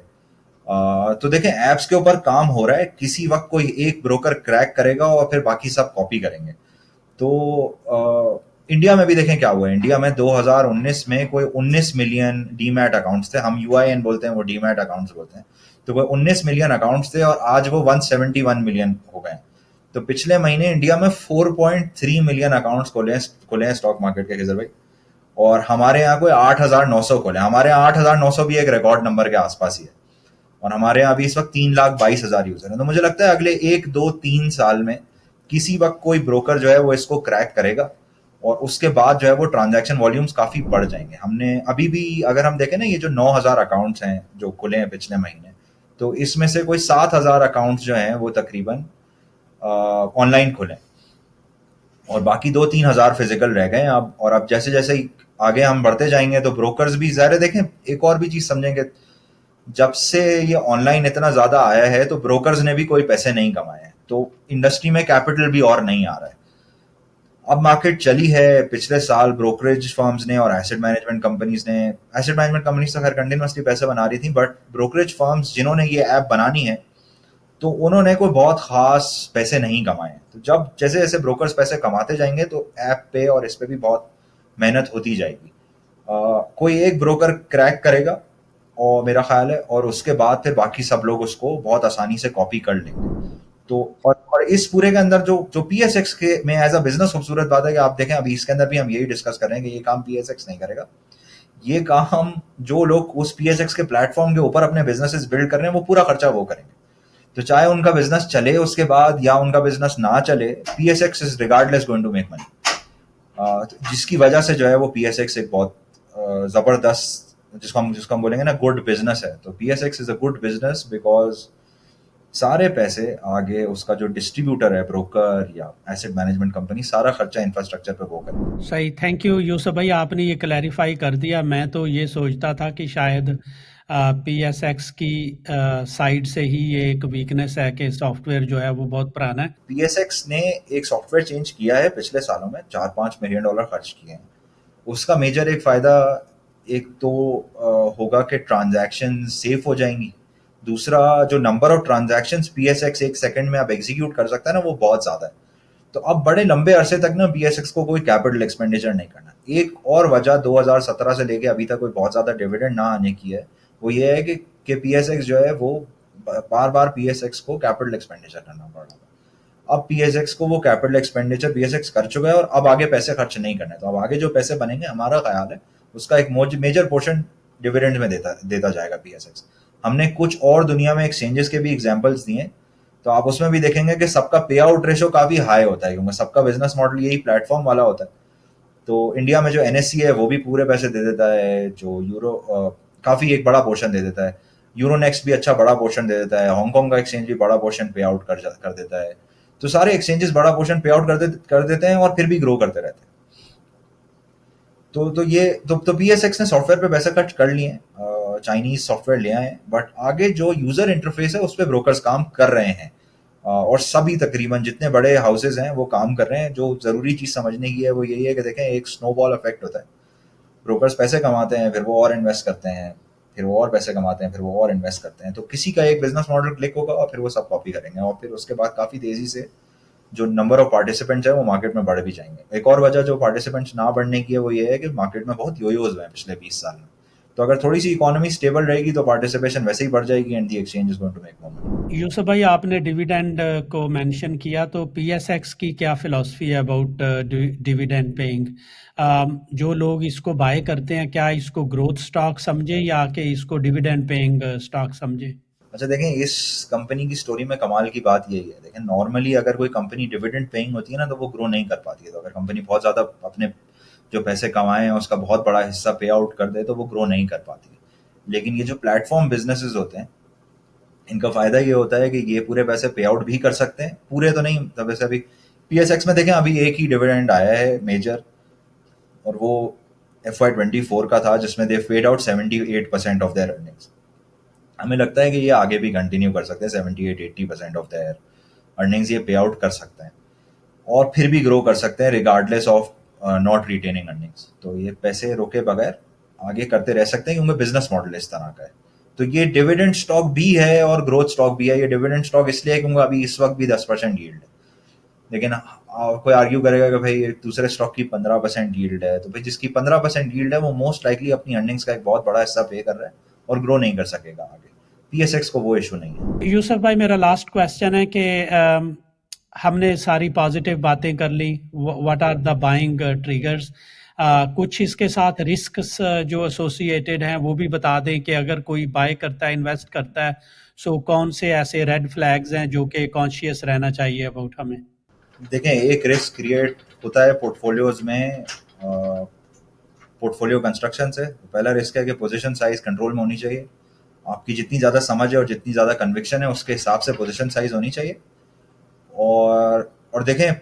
तो देखें ऐप्स के ऊपर काम हो रहा है, किसी वक्त कोई एक ब्रोकर क्रैक करेगा और फिर बाकी सब कॉपी करेंगे। तो इंडिया में भी देखें क्या हुआ है। इंडिया में 2019 में कोई 19 मिलियन डीमैट अकाउंट्स थे, हम UIN बोलते हैं, वो डीमैट अकाउंट्स बोलते हैं। तो कोई 19 मिलियन अकाउंट्स थे और आज वो 171 मिलियन हो गए। तो पिछले महीने इंडिया में 4.3 मिलियन अकाउंट्स खोले हैं स्टॉक मार्केट के, खिजर भाई। और हमारे यहाँ कोई 8,900 खोले। हमारे यहाँ 8,900 भी एक रिकॉर्ड नंबर के आसपास ही है। और हमारे यहाँ अभी इस वक्त 3,22,000 यूजर है। तो मुझे लगता है अगले 1 2 3 साल में किसी वक्त कोई ब्रोकर जो है वो इसको क्रैक करेगा और उसके बाद जो है वो ट्रांजैक्शन वॉल्यूम्स काफी बढ़ जाएंगे। हमने अभी भी अगर हम देखें ना, ये जो 9,000 अकाउंट्स हैं जो खुले हैं पिछले महीने, तो इसमें से कोई 7,000 अकाउंट्स जो हैं वो तकरीबन ऑनलाइन खुले और बाकी 2-3 हज़ार फिजिकल रह गए हैं अब। और अब जैसे जैसे आगे हम बढ़ते जाएंगे तो ब्रोकर्स भी ज़ाहिर देखें, एक और भी चीज़ समझेंगे, जब से ये ऑनलाइन इतना ज़्यादा आया है तो ब्रोकर्स ने भी कोई पैसे नहीं कमाए हैं, तो इंडस्ट्री में कैपिटल भी और नहीं आ रहा है। अब मार्केट चली है पिछले साल ब्रोकरेज फर्म्स ने और एसेट मैनेजमेंट कंपनीज ने। एसेट मैनेजमेंट कंपनीज तो खैर कंटिन्यूसली पैसे बना रही थी, बट ब्रोकरेज फर्म्स जिन्होंने ये ऐप बनानी है तो उन्होंने कोई बहुत खास पैसे नहीं कमाए। तो जब जैसे जैसे ब्रोकर्स पैसे कमाते जाएंगे तो ऐप पे और इस पे भी बहुत मेहनत होती जाएगी। कोई एक ब्रोकर क्रैक करेगा और मेरा ख्याल है, और उसके बाद फिर बाकी सब लोग उसको बहुत आसानी से कॉपी कर लेंगे। तो और इस पूरे के अंदर जो जो PSX के में एज अ बिजनेस खूबसूरत बात है कि आप देखें अभी इसके अंदर भी हम यही डिस्कस कर रहे हैं कि ये काम PSX नहीं करेगा। ये काम जो लोग उस PSX के प्लेटफॉर्म के ऊपर अपने बिजनेसेस बिल्ड कर रहे हैं वो पूरा खर्चा वो करेंगे। तो चाहे उनका बिजनेस चले उसके बाद या उनका बिजनेस ना चले, PSX is regardless going to make money. जिसकी वजह से जो है वो PSX एक बहुत जबरदस्त, जिसको हम बोलेंगे ना, गुड बिजनेस है। तो PSX is a good business because सारे पैसे आगे उसका जो डिस्ट्रीब्यूटर है, ब्रोकर या एसेट मैनेजमेंट कंपनी, सारा खर्चा इंफ्रास्ट्रक्चर पे वो करे। सही, थैंक यू यूसुफ भाई, आपने ये क्लैरिफाई कर दिया। मैं तो ये सोचता था कि शायद PSX की साइड से ही ये एक वीकनेस है कि सॉफ्टवेयर जो है वो बहुत पुराना है। PSX ने एक सॉफ्टवेयर चेंज किया है पिछले सालों में, $4-5 मिलियन खर्च किए हैं। उसका मेजर एक फायदा एक तो होगा कि ट्रांजैक्शन सेफ हो जाएंगी। दूसरा, जो नंबर ऑफ ट्रांजैक्शन PSX एक सेकंड में आप एग्जीक्यूट कर सकता है ना, वो बहुत ज्यादा है। तो अब बड़े लंबे अरसे तक ना PSX को कोई कैपिटल एक्सपेंडिचर नहीं करना। एक और वजह 2017 से लेके अभी तक कोई बहुत ज्यादा डिविडेंड ना आने की है, वो ये है कि PSX जो है वो बार बार PSX को कैपिटल एक्सपेंडिचर करना पड़ रहा है। अब PSX को वो कैपिटल एक्सपेंडिचर PSX कर चुका है और अब आगे पैसे खर्च नहीं करने। तो अब आगे जो पैसे बनेंगे, हमारा ख्याल है उसका एक मेजर पोर्शन डिविडेंड में देता जाएगा PSX। हमने कुछ और दुनिया में एक्सचेंजेस के भी एग्जांपल्स दिए, तो आप उसमें भी देखेंगे कि सबका पे आउट रेशो काफी हाई होता है क्योंकि सबका बिजनेस मॉडल यही प्लेटफॉर्म वाला होता है। तो इंडिया में जो NSE है वो भी पूरे पैसे दे देता है, जो काफी एक बड़ा पोर्शन दे देता है। यूरोनेक्स्ट भी अच्छा बड़ा पोर्शन दे देता है, हांगकांग का एक्सचेंज भी बड़ा पोर्शन पे आउट कर देता है। तो सारे एक्सचेंजेस बड़ा पोर्शन पे आउट कर देते हैं और फिर भी ग्रो करते रहते हैं। तो PSX ने सॉफ्टवेयर पे पैसा खर्च कर लिए हैं, चाइनीज सॉफ्टवेयर ले आए हैं, बट आगे जो यूजर इंटरफेस है उस पर ब्रोकर्स काम कर रहे हैं। और सभी तकरीबन जितने बड़े हाउसेज हैं वो काम कर रहे हैं। जो जरूरी चीज समझने की है वो यही है कि देखें, एक स्नोबॉल इफेक्ट होता है। ब्रोकर्स पैसे कमाते हैं, फिर वो और इन्वेस्ट करते हैं, फिर वो और पैसे कमाते हैं, फिर वो और इन्वेस्ट करते हैं। तो किसी का एक बिजनेस मॉडल क्लिक होगा और फिर वो सब कॉपी करेंगे और फिर उसके बाद काफी तेजी से जो नंबर ऑफ पार्टिसिपेंट्स है वो मार्केट में बढ़ भी जाएंगे। एक और वजह जो पार्टिसिपेंट्स ना बढ़ने की है वो ये है कि मार्केट में बहुत योयोज हुए हैं पिछले 20 साल में। तो अगर थोड़ी सी इकोनॉमी स्टेबल रहेगी तो पार्टिसिपेशन वैसे ही बढ़ जाएगी and the exchange is going to make more money. Yusuf भाई, आपने डिविडेंड को मेंशन किया, तो PSX की क्या फिलॉसफी है अबाउट डिविडेंड पेइंग? जो लोग इसको बाय करते हैं, क्या इसको ग्रोथ स्टॉक समझें या कि इसको डिविडेंड पेइंग स्टॉक समझें? अच्छा देखें, इस कंपनी की स्टोरी में कमाल की बात यही है। देखें, नॉर्मली अगर कोई कंपनी डिविडेंड पेइंग होती है ना तो वो ग्रो नहीं कर पाती है। तो अगर कंपनी बहुत ज्यादा अपने जो पैसे कमाए हैं उसका बहुत बड़ा हिस्सा पे आउट कर दे तो वो ग्रो नहीं कर पाती है। लेकिन ये जो प्लेटफॉर्म बिजनेसेस होते हैं, इनका फायदा ये होता है कि ये पूरे पैसे पे आउट भी कर सकते हैं, पूरे तो नहीं। तब वैसे अभी PSX में देखें, अभी एक ही डिविडेंड आया है मेजर, और वो FY24 का था जिसमें दे paid out 78% of their earnings. हमें लगता है कि ये आगे भी कंटिन्यू कर सकते हैं, 78-80% ऑफ देयर अर्निंग्स ये पे आउट कर सकते हैं और फिर भी ग्रो कर सकते हैं regardless of not retaining earnings. तो ये पैसे रोके बगैर आगे करते रह सकते हैं क्योंकि बिजनेस मॉडल इस तरह का है। तो ये डिविडेंड स्टॉक भी है और ग्रोथ स्टॉक भी है। ये डिविडेंड स्टॉक इसलिए है क्योंकि अभी इस वक्त भी 10% यील्ड है, लेकिन कोई आर्ग्यू करेगा कि भाई दूसरे स्टॉक की 15% यील्ड है, तो भाई जिसकी 15% यील्ड है वो मोस्ट लाइकली अपनी अर्निंग्स का एक बहुत बड़ा हिस्सा पे कर रहा है और ग्रो नहीं कर सकेगा आगे। पीएसएक्स को वो इशू नहीं है। यूसुफ भाई, मेरा लास्ट क्वेश्चन है कि हमने सारी पॉजिटिव बातें कर ली, what are the buying triggers, कुछ इसके साथ रिस्क्स जो एसोसिएटेड हैं वो भी बता दें कि अगर कोई बाय करता है, इन्वेस्ट करता है, सो कौन से ऐसे रेड फ्लैग्स हैं जो कि कॉन्शियस रहना चाहिए अबाउट हमें। देखें, एक रिस्क क्रिएट होता है पोर्टफोलियोज में पोर्टफोलियो कंस्ट्रक्शन से। पहला रिस्क है कि पोजीशन साइज कंट्रोल में होनी चाहिए। आपकी जितनी ज़्यादा समझ है और जितनी ज़्यादा कन्विक्शन है उसके हिसाब से पोजीशन साइज होनी चाहिए। और देखें,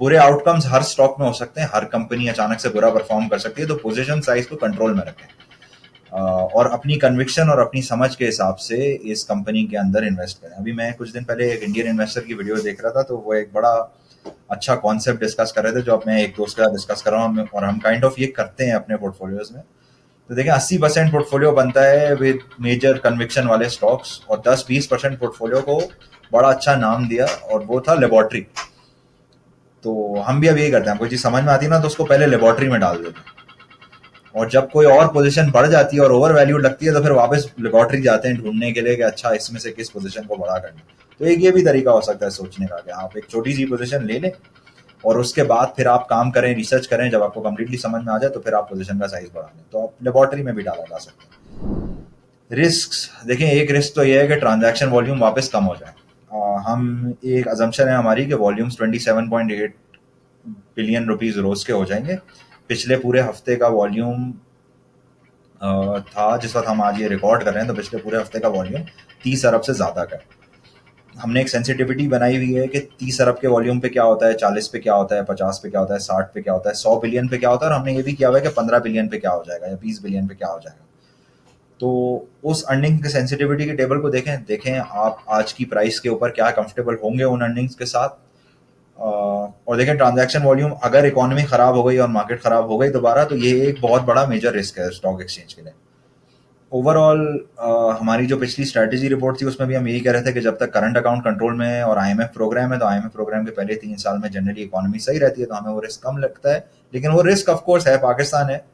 बुरे आउटकम्स हर स्टॉक में हो सकते हैं, हर कंपनी अचानक से बुरा परफॉर्म कर सकती है, तो पोजीशन साइज को कंट्रोल में रखें और अपनी कन्विक्शन और अपनी समझ के हिसाब से इस कंपनी के अंदर इन्वेस्ट करें। अभी मैं कुछ दिन पहले एक इंडियन इन्वेस्टर की वीडियो देख रहा था, तो वो एक बड़ा अच्छा कॉन्सेप्ट डिस्कस कर रहे थे जो अब मैं एक दोस्त के साथ डिस्कस कर रहा हूँ और हम काइंड ऑफ ये करते हैं अपने पोर्टफोलियोज में। तो देखिए, 80% पोर्टफोलियो बनता है विद मेजर कन्विक्शन वाले स्टॉक्स और 10-20% पोर्टफोलियो को बड़ा अच्छा नाम दिया और वो था लेबोरेटरी। तो हम भी अब यही करते हैं, कोई चीज़ समझ में आती है ना तो उसको पहले लेबोरेटरी में डाल देते हैं और जब कोई और पोजीशन बढ़ जाती है और ओवर वैल्यू लगती है तो फिर वापस लेबोरेटरी जाते हैं ढूंढने के लिए कि अच्छा इसमें से किस पोजीशन को बड़ा करना। तो एक ये भी तरीका हो सकता है सोचने का कि आप एक छोटी सी पोजीशन ले लें और उसके बाद फिर आप काम करें, रिसर्च करें, जब आपको कंप्लीटली समझ में आ जाए तो फिर आप पोजीशन का साइज बढ़ा लें। तो आप लेबोरेटरी में भी डाला जा सकता है। रिस्क देखें, एक रिस्क तो ये है कि ट्रांजैक्शन वॉल्यूम वापस कम हो जाए। हम एक अजम्पशन है हमारी कि वॉल्यूम्स 27.8 बिलियन रुपीज रोज के हो जाएंगे। पिछले पूरे हफ्ते का वॉल्यूम था जिस वक्त हम आज ये रिकॉर्ड कर रहे हैं, तो पिछले पूरे हफ्ते का वॉल्यूम 30 अरब से ज़्यादा का है। हमने एक सेंसिटिविटी बनाई हुई है कि 30 अरब के वॉल्यूम पे क्या होता है, 40 पे क्या होता है, 50 पे क्या होता है, 60 पे क्या होता है, 100 बिलियन पे क्या होता है, और हमने ये भी किया हुआ है कि 15 बिलियन पे क्या हो जाएगा या 20 बिलियन पे क्या हो जाएगा। तो उस अर्निंग के सेंसिटिविटी के टेबल को देखें आप आज की प्राइस के ऊपर क्या कंफर्टेबल होंगे उन अर्निंग्स के साथ। और देखें, ट्रांजैक्शन वॉल्यूम अगर इकोनॉमी खराब हो गई और मार्केट खराब हो गई दोबारा, तो ये एक बहुत बड़ा मेजर रिस्क है स्टॉक एक्सचेंज के लिए। ओवरऑल हमारी जो पिछली स्ट्रैटेजी रिपोर्ट थी उसमें भी हम यही कह रहे थे कि जब तक करंट अकाउंट कंट्रोल में है और आईएमएफ प्रोग्राम है, तो आईएमएफ प्रोग्राम के पहले 3 साल में जनरली इकोनॉमी सही रहती है, तो हमें वो रिस्क कम लगता है। लेकिन वो रिस्क ऑफ कोर्स है, पाकिस्तान है,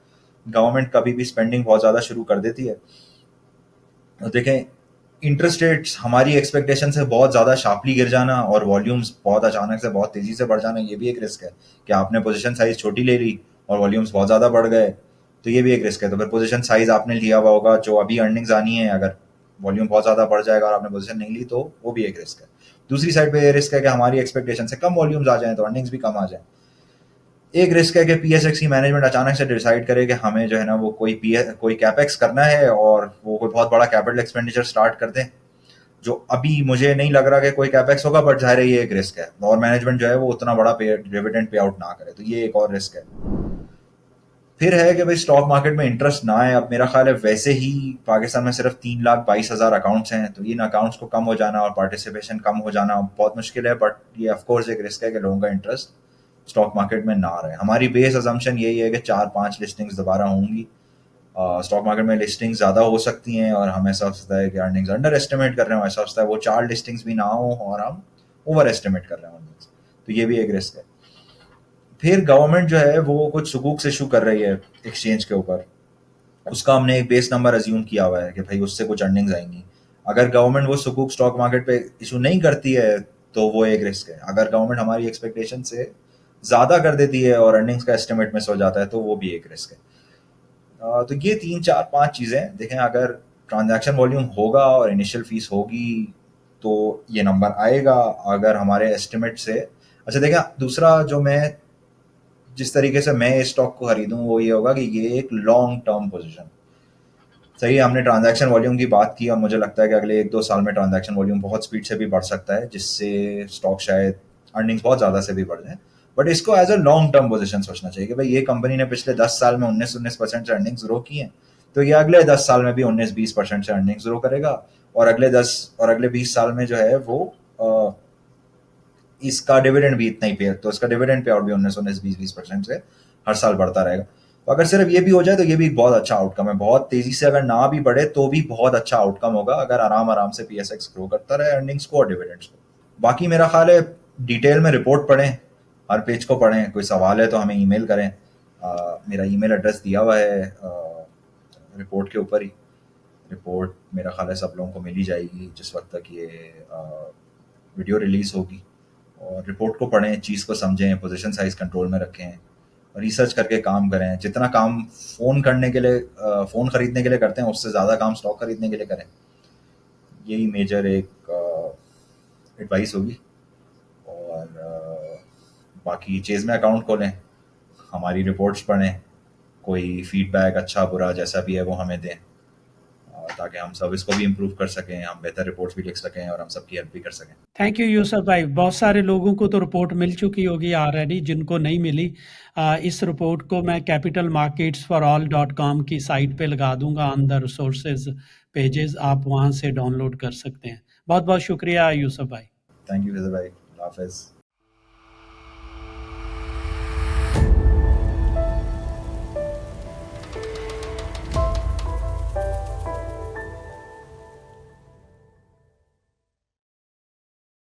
गवर्नमेंट कभी भी स्पेंडिंग बहुत ज़्यादा शुरू कर देती है। तो देखें, इंटरेस्ट रेट्स हमारी एक्सपेक्टेशन से बहुत ज़्यादा शार्पली गिर जाना और वॉल्यूम्स बहुत अचानक से बहुत तेज़ी से बढ़ जाना, ये भी एक रिस्क है कि आपने पोजीशन साइज छोटी ले ली और वॉल्यूम्स बहुत ज़्यादा बढ़ गए, तो ये भी एक रिस्क है। तो फिर पोजीशन साइज आपने लिया हुआ होगा, जो अभी अर्निंग्स आनी है, अगर वॉल्यूम बहुत ज़्यादा बढ़ जाएगा और आपने पोजीशन नहीं ली तो वो भी एक रिस्क है। दूसरी साइड पे ये रिस्क है कि हमारी एक्सपेक्टेशन से कम वॉल्यूम्स आ जाएं तो अर्निंग्स भी कम आ जाएं। एक रिस्क है कि पीएसएक्स की मैनेजमेंट अचानक से डिसाइड करे कि हमें जो है ना वो कोई कैपेक्स करना है और वो कोई बहुत बड़ा कैपिटल एक्सपेंडिचर स्टार्ट कर दें, जो अभी मुझे नहीं लग रहा कि कोई कैपेक्स होगा, बट जाहिर है ये एक रिस्क है। और मैनेजमेंट जो है वो उतना बड़ा डिविडेंड पे आउट ना करे, तो ये एक और रिस्क है। फिर है कि भाई स्टॉक मार्केट में इंटरेस्ट ना है। अब मेरा ख्याल है वैसे ही पाकिस्तान में सिर्फ 3,22,000 अकाउंट्स हैं, तो इन अकाउंट्स को कम हो जाना और पार्टिसिपेशन कम हो जाना बहुत मुश्किल है, बट ये ऑफकोर्स एक रिस्क है कि लोगों का इंटरेस्ट स्टॉक मार्केट में ना रहे। हमारी बेस अजम्पशन यही है कि 4-5 लिस्टिंग्स दोबारा होंगी। स्टॉक मार्केट में लिस्टिंग्स ज़्यादा हो सकती हैं और हमें ऐसा होता है कि अर्निंग्स अंडर एस्टिमेट कर रहे हो, ऐसा होता है वो 4 लिस्टिंग्स भी ना हो और हम ओवर एस्टिमेट कर रहे हो अर्निंग्स, तो ये भी एक रिस्क है। फिर गवर्नमेंट जो है वो कुछ सुकूक्स इशू कर रही है एक्सचेंज के ऊपर, उसका हमने एक बेस नंबर अज्यूम किया हुआ है कि भाई उससे कुछ अर्निंग्स आएंगी। अगर गवर्नमेंट वो सुकूक स्टॉक मार्केट पे इशू नहीं करती है तो वो एक रिस्क है। अगर गवर्नमेंट हमारी एक्सपेक्टेशन से ज़्यादा कर देती है और अर्निंग्स का एस्टिमेट मिस हो जाता है तो वो भी एक रिस्क है। तो ये 3-4-5 चीज़ें देखें, अगर ट्रांजैक्शन वॉल्यूम होगा और इनिशियल फीस होगी तो ये नंबर आएगा अगर हमारे एस्टिमेट से। अच्छा देखें, दूसरा जो मैं जिस तरीके से मैं इस स्टॉक को खरीदूं वो ये होगा कि ये एक लॉन्ग टर्म पोजीशन सही है। हमने ट्रांजैक्शन वॉल्यूम की बात की और मुझे लगता है कि अगले 1-2 साल में ट्रांजैक्शन वॉल्यूम बहुत स्पीड से भी बढ़ सकता है, जिससे स्टॉक शायद अर्निंग्स बहुत ज़्यादा से भी बढ़ जाए। बट इसको as a long term position सोचना चाहिए कि भाई ये कंपनी ने पिछले 10 साल में 19% से अर्निंग्स ग्रो की हैं, तो ये अगले 10 साल में भी 19-20% से अर्निंग्स ग्रो करेगा, और अगले 20 साल में जो है वो इसका डिविडेंड भी इतना ही पे, तो इसका डिविडेंड पे आउट भी 19-20% से हर साल बढ़ता रहेगा। तो अगर सिर्फ ये भी हो जाए तो ये भी बहुत अच्छा आउटकम है। बहुत तेजी से अगर ना भी बढ़े तो भी बहुत अच्छा आउटकम होगा, अगर आराम आराम से पीएसएक्स ग्रो करता रहे अर्निंग्स को और डिविडेंड्स को। बाकी मेरा ख्याल है डिटेल में रिपोर्ट पढ़ें, हर पेज को पढ़ें, कोई सवाल है तो हमें ईमेल करें। मेरा ईमेल एड्रेस दिया हुआ है रिपोर्ट के ऊपर ही। रिपोर्ट मेरा ख्याल है सब लोगों को मिल ही जाएगी जिस वक्त तक ये वीडियो रिलीज होगी। और रिपोर्ट को पढ़ें, चीज़ को समझें, पोजीशन साइज कंट्रोल में रखें, रिसर्च करके काम करें। जितना काम फ़ोन खरीदने के लिए करते हैं उससे ज़्यादा काम स्टॉक खरीदने के लिए करें। यही मेजर एक एडवाइस होगी। और बाकी चेज़ में अकाउंट खोलें, हमारी रिपोर्ट्स पढ़ें, कोई फीडबैक अच्छा बुरा जैसा भी है वो हमें दें, ताकि हम सर्विस को भी इम्प्रूव कर सकें, हम बेहतर रिपोर्ट्स भी लिख सकें और हम सबकी हेल्प भी कर सकें। थैंक यू यूसुफ भाई। बहुत सारे लोगों को तो रिपोर्ट मिल चुकी होगी ऑलरेडी, जिनको नहीं मिली इस रिपोर्ट को मैं capitalmarketsforall.com की साइट पे लगा दूंगा ऑन द रिसोर्सेज पेजेस, आप वहां से डाउनलोड कर सकते हैं। बहुत बहुत शुक्रिया यूसुफ भाई। थैंक यू विजय भाई, अल्लाह हाफिज़।